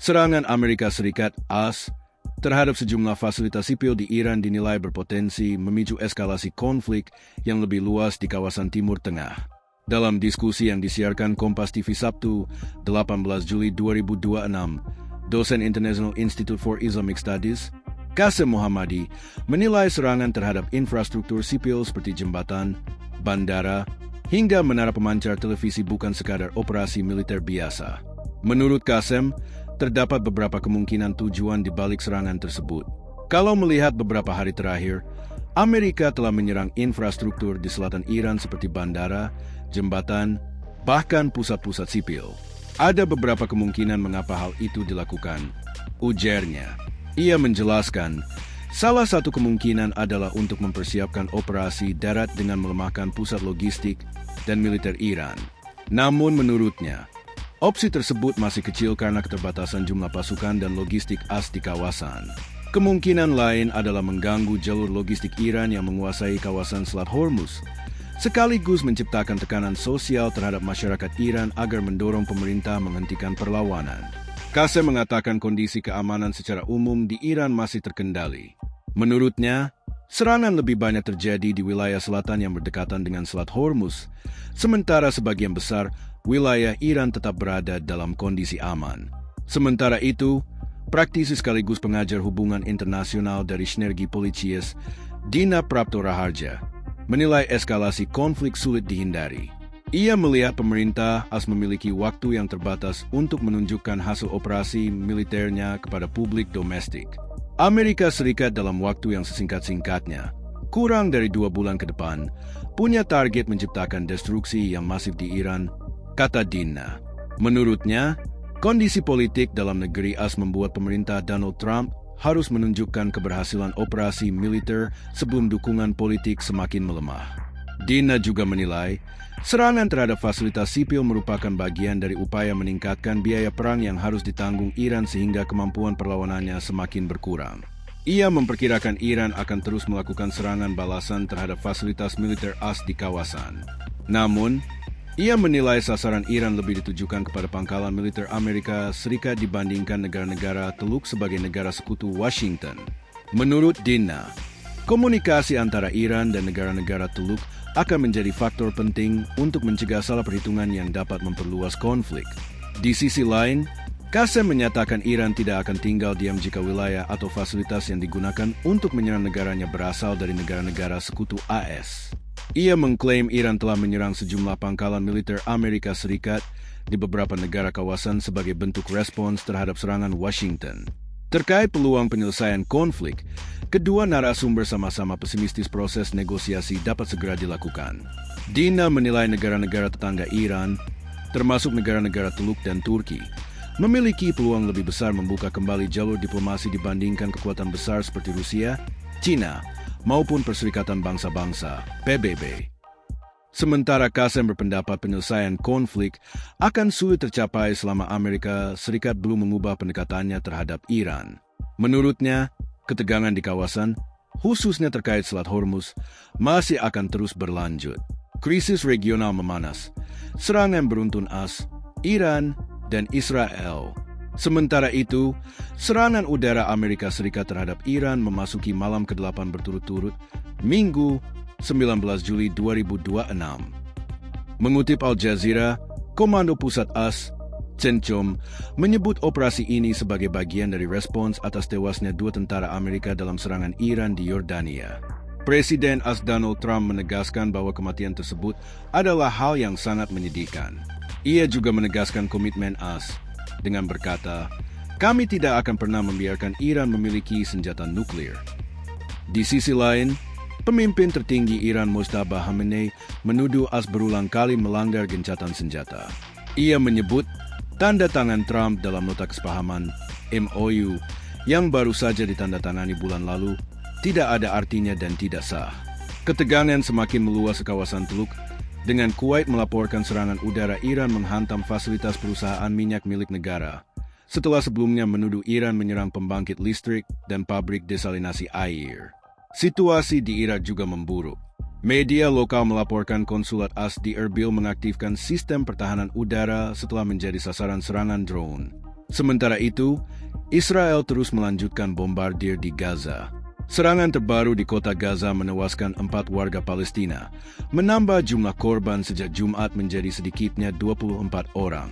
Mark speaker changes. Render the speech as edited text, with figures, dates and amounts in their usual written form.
Speaker 1: Serangan Amerika Serikat AS terhadap sejumlah fasilitas sipil di Iran dinilai berpotensi memicu eskalasi konflik yang lebih luas di kawasan Timur Tengah. Dalam diskusi yang disiarkan Kompas TV Sabtu, 18 Juli 2026, dosen International Institute for Islamic Studies, Qasem Mohammadi, menilai serangan terhadap infrastruktur sipil seperti jembatan, bandara, hingga menara pemancar televisi bukan sekadar operasi militer biasa. Menurut Qasem, terdapat beberapa kemungkinan tujuan di balik serangan tersebut. Kalau melihat beberapa hari terakhir, Amerika telah menyerang infrastruktur di selatan Iran seperti bandara, jembatan, bahkan pusat-pusat sipil. Ada beberapa kemungkinan mengapa hal itu dilakukan, ujarnya. Ia menjelaskan, salah satu kemungkinan adalah untuk mempersiapkan operasi darat dengan melemahkan pusat logistik dan militer Iran. Namun menurutnya, opsi tersebut masih kecil karena keterbatasan jumlah pasukan dan logistik AS di kawasan. Kemungkinan lain adalah mengganggu jalur logistik Iran yang menguasai kawasan Selat Hormuz, sekaligus menciptakan tekanan sosial terhadap masyarakat Iran agar mendorong pemerintah menghentikan perlawanan. Qasem mengatakan kondisi keamanan secara umum di Iran masih terkendali. Menurutnya, serangan lebih banyak terjadi di wilayah selatan yang berdekatan dengan Selat Hormuz, sementara sebagian besar wilayah Iran tetap berada dalam kondisi aman. Sementara itu, praktisi sekaligus pengajar hubungan internasional dari Sinergi Policies, Dina Prapto Raharja, menilai eskalasi konflik sulit dihindari. Ia melihat pemerintah AS memiliki waktu yang terbatas untuk menunjukkan hasil operasi militernya kepada publik domestik. Amerika Serikat dalam waktu yang sesingkat-singkatnya, kurang dari 2 bulan ke depan, punya target menciptakan destruksi yang masif di Iran, kata Dina. Menurutnya, kondisi politik dalam negeri AS membuat pemerintah Donald Trump harus menunjukkan keberhasilan operasi militer sebelum dukungan politik semakin melemah. Dina juga menilai, serangan terhadap fasilitas sipil merupakan bagian dari upaya meningkatkan biaya perang yang harus ditanggung Iran sehingga kemampuan perlawanannya semakin berkurang. Ia memperkirakan Iran akan terus melakukan serangan balasan terhadap fasilitas militer AS di kawasan. Namun, ia menilai sasaran Iran lebih ditujukan kepada pangkalan militer Amerika Serikat dibandingkan negara-negara Teluk sebagai negara sekutu Washington. Menurut Dina, komunikasi antara Iran dan negara-negara Teluk akan menjadi faktor penting untuk mencegah salah perhitungan yang dapat memperluas konflik. Di sisi lain, Qasem menyatakan Iran tidak akan tinggal diam jika wilayah atau fasilitas yang digunakan untuk menyerang negaranya berasal dari negara-negara sekutu AS. Ia mengklaim Iran telah menyerang sejumlah pangkalan militer Amerika Serikat di beberapa negara kawasan sebagai bentuk respons terhadap serangan Washington. Terkait peluang penyelesaian konflik, kedua narasumber sama-sama pesimistis proses negosiasi dapat segera dilakukan. Dina menilai negara-negara tetangga Iran, termasuk negara-negara Teluk dan Turki, memiliki peluang lebih besar membuka kembali jalur diplomasi dibandingkan kekuatan besar seperti Rusia, China, maupun Perserikatan Bangsa-Bangsa, PBB. Sementara Qasem berpendapat penyelesaian konflik akan sulit tercapai selama Amerika Serikat belum mengubah pendekatannya terhadap Iran. Menurutnya, ketegangan di kawasan, khususnya terkait Selat Hormuz, masih akan terus berlanjut. Krisis regional memanas, serangan beruntun AS, Iran, dan Israel. Sementara itu, serangan udara Amerika Serikat terhadap Iran memasuki malam ke-8 berturut-turut, Minggu, 19 Juli 2026. Mengutip Al Jazeera, Komando Pusat AS, CENTCOM, menyebut operasi ini sebagai bagian dari respons atas tewasnya 2 tentara Amerika dalam serangan Iran di Yordania. Presiden AS Donald Trump menegaskan bahwa kematian tersebut adalah hal yang sangat menyedihkan. Ia juga menegaskan komitmen AS dengan berkata, "Kami tidak akan pernah membiarkan Iran memiliki senjata nuklir." Di sisi lain, pemimpin tertinggi Iran Mojtaba Khamenei menuduh AS berulang kali melanggar gencatan senjata. Ia menyebut tanda tangan Trump dalam nota kesepahaman MOU yang baru saja ditandatangani bulan lalu tidak ada artinya dan tidak sah. Ketegangan semakin meluas ke kawasan Teluk dengan Kuwait melaporkan serangan udara Iran menghantam fasilitas perusahaan minyak milik negara setelah sebelumnya menuduh Iran menyerang pembangkit listrik dan pabrik desalinasi air. Situasi di Irak juga memburuk. Media lokal melaporkan konsulat AS di Erbil mengaktifkan sistem pertahanan udara setelah menjadi sasaran serangan drone. Sementara itu, Israel terus melanjutkan bombardir di Gaza. Serangan terbaru di kota Gaza menewaskan 4 warga Palestina, menambah jumlah korban sejak Jumat menjadi sedikitnya 24 orang.